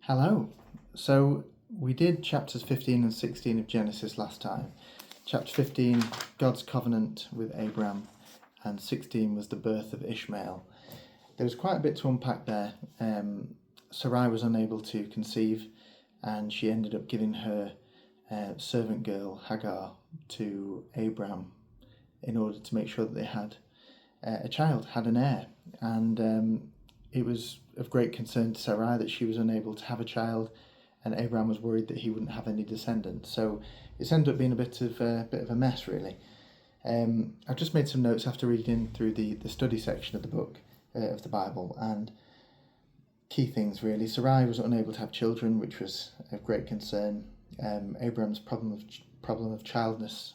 Hello. So we did chapters 15 and 16 of Genesis last time. Chapter 15, God's covenant with Abram, and 16 was the birth of Ishmael. There was quite a bit to unpack there. Sarai was unable to conceive, and she ended up giving her servant girl, Hagar, to Abram in order to make sure that they had a child, had an heir. And it was of great concern to Sarai that she was unable to have a child, and Abram was worried that he wouldn't have any descendants. So it's ended up being a bit of a mess, really. I've just made some notes after reading through the study section of the book of the Bible, and key things really. Sarai was unable to have children, which was of great concern. Abram's problem of childlessness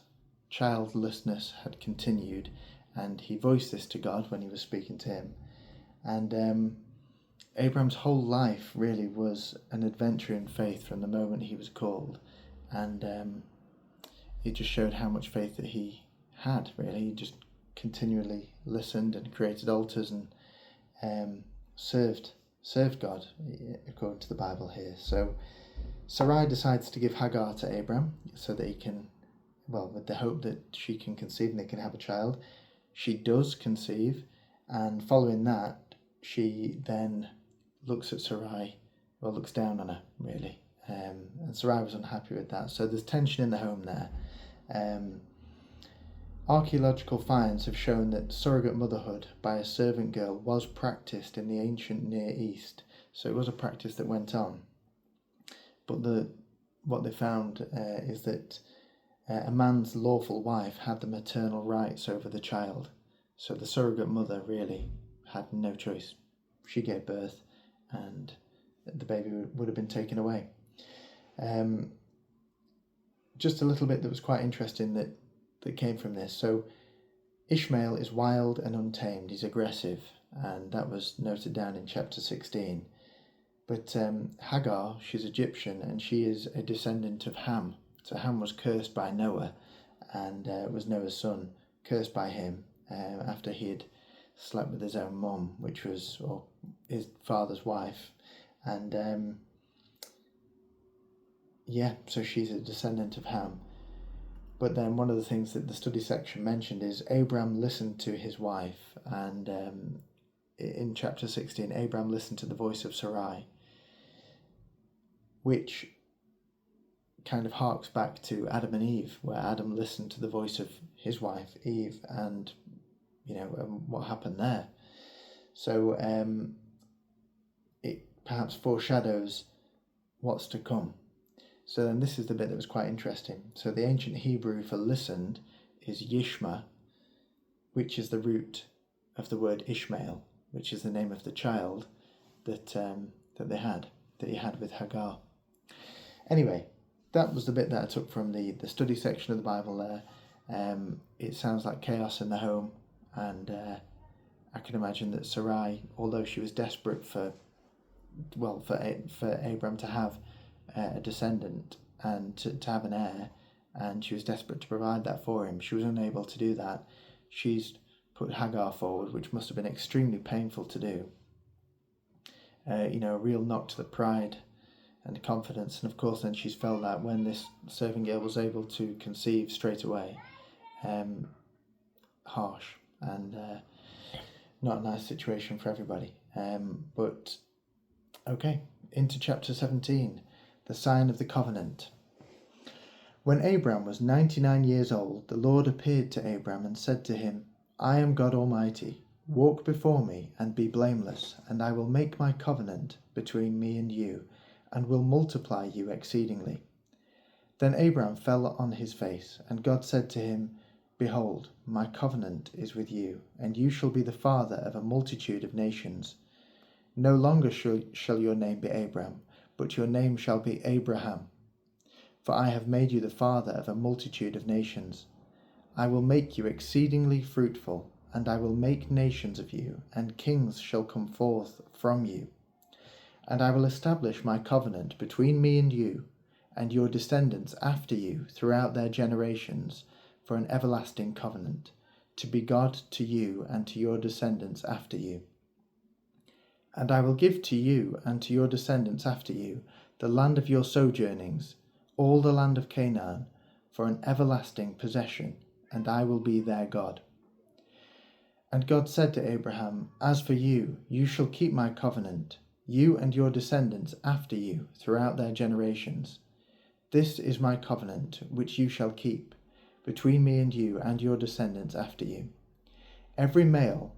had continued, and he voiced this to God when he was speaking to him. And Abram's whole life really was an adventure in faith from the moment he was called, and it just showed how much faith that he had, really. He just continually listened and created altars and served God, according to the Bible here. So Sarai decides to give Hagar to Abram so that he can, with the hope that she can conceive and they can have a child. She does conceive, and following that, she then looks at Sarai, looks down on her, really. And Sarai was unhappy with that. So there's tension in the home there. Archaeological finds have shown that surrogate motherhood by a servant girl was practiced in the ancient Near East. So it was a practice that went on. But what they found is that a man's lawful wife had the maternal rights over the child. So the surrogate mother really had no choice. She gave birth, and the baby would have been taken away. Just a little bit that was quite interesting that came from this. So Ishmael is wild and untamed. He's aggressive, and that was noted down in chapter 16. But Hagar, she's Egyptian, and she is a descendant of Ham. So Ham was cursed by Noah, and was Noah's son, cursed by him after he had slept with his own mum, which was his father's wife. And so she's a descendant of Ham. But then one of the things that the study section mentioned is Abram listened to his wife, and in chapter 16 Abram listened to the voice of Sarai, which kind of harks back to Adam and Eve, where Adam listened to the voice of his wife Eve, and what happened there. So it perhaps foreshadows what's to come. So then this is the bit that was quite interesting. So the ancient Hebrew for listened is Yishma, which is the root of the word Ishmael, which is the name of the child that he had with Hagar. Anyway, that was the bit that I took from the study section of the Bible there. It sounds like chaos in the home, and I can imagine that Sarai, although she was desperate for Abram to have a descendant and to have an heir, and she was desperate to provide that for him, she was unable to do that. She's put Hagar forward, which must have been extremely painful to do. A real knock to the pride and confidence, and of course then she's felt that when this servant girl was able to conceive straight away. Harsh and not a nice situation for everybody. But okay, into chapter 17, the sign of the covenant. When Abram was 99 years old, the Lord appeared to Abram and said to him, I am God Almighty. Walk before me and be blameless, and I will make my covenant between me and you, and will multiply you exceedingly. Then Abram fell on his face, and God said to him, Behold, my covenant is with you, and you shall be the father of a multitude of nations. No longer shall your name be Abram, but your name shall be Abraham. For I have made you the father of a multitude of nations. I will make you exceedingly fruitful, and I will make nations of you, and kings shall come forth from you. And I will establish my covenant between me and you, and your descendants after you throughout their generations, for an everlasting covenant, to be God to you and to your descendants after you. And I will give to you and to your descendants after you the land of your sojournings, all the land of Canaan, for an everlasting possession, and I will be their God. And God said to Abraham, As for you, you shall keep my covenant, you and your descendants after you throughout their generations. This is my covenant which you shall keep, between me and you and your descendants after you. Every male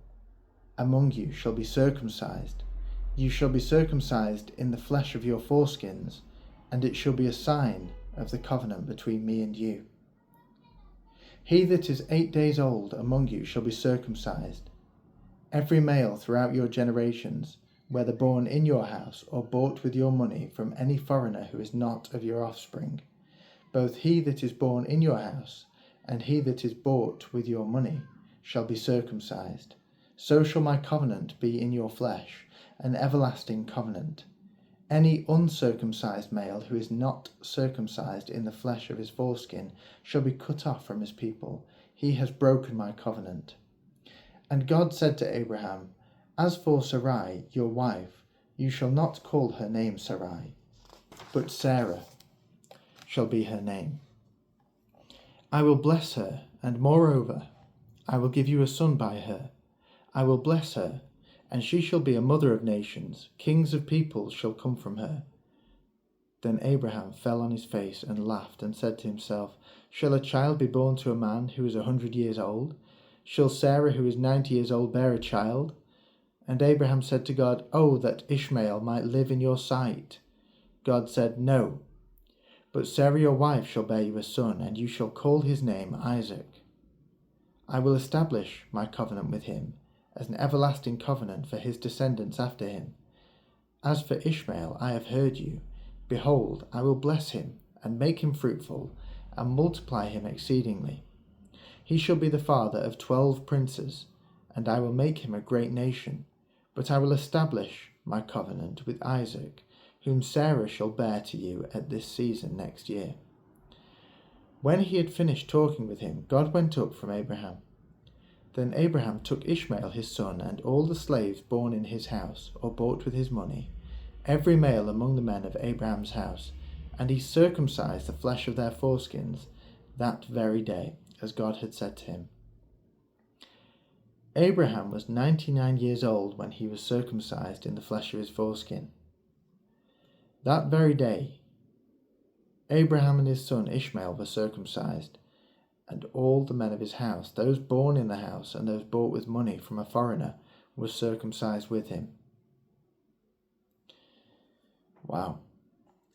among you shall be circumcised. You shall be circumcised in the flesh of your foreskins, and it shall be a sign of the covenant between me and you. He that is 8 days old among you shall be circumcised. Every male throughout your generations, whether born in your house or bought with your money from any foreigner who is not of your offspring, both he that is born in your house and he that is bought with your money shall be circumcised. So shall my covenant be in your flesh, an everlasting covenant. Any uncircumcised male who is not circumcised in the flesh of his foreskin shall be cut off from his people. He has broken my covenant. And God said to Abraham, As for Sarai, your wife, you shall not call her name Sarai, but Sarah shall be her name. I will bless her, and moreover, I will give you a son by her. I will bless her, and she shall be a mother of nations. Kings of peoples shall come from her. Then Abraham fell on his face and laughed, and said to himself, Shall a child be born to a man who is 100 years old? Shall Sarah, who is 90 years old, bear a child? And Abraham said to God, Oh, that Ishmael might live in your sight. God said, No, but Sarah your wife shall bear you a son, and you shall call his name Isaac. I will establish my covenant with him as an everlasting covenant for his descendants after him. As for Ishmael, I have heard you. Behold, I will bless him, and make him fruitful, and multiply him exceedingly. He shall be the father of 12 princes, and I will make him a great nation. But I will establish my covenant with Isaac, whom Sarah shall bear to you at this season next year. When he had finished talking with him, God went up from Abraham. Then Abraham took Ishmael his son, and all the slaves born in his house, or bought with his money, every male among the men of Abraham's house, and he circumcised the flesh of their foreskins that very day, as God had said to him. Abraham was 99 years old when he was circumcised in the flesh of his foreskin. That very day, Abraham and his son Ishmael were circumcised, and all the men of his house, those born in the house and those bought with money from a foreigner, were circumcised with him. Wow.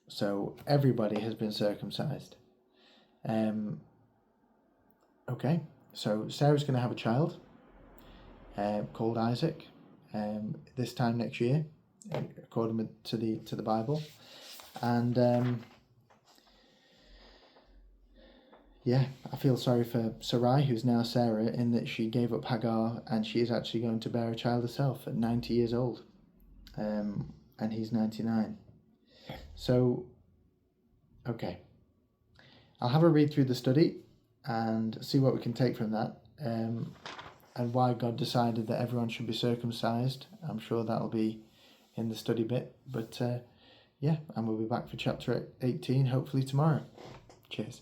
So everybody has been circumcised. Okay, so Sarah's going to have a child called Isaac this time next year, according to the Bible. And yeah, I feel sorry for Sarai, who's now Sarah, in that she gave up Hagar, and she is actually going to bear a child herself at 90 years old, and he's 99. So, okay, I'll have a read through the study and see what we can take from that, and why God decided that everyone should be circumcised. I'm sure that'll be in the study bit, but yeah, and we'll be back for chapter 18 hopefully tomorrow. Cheers.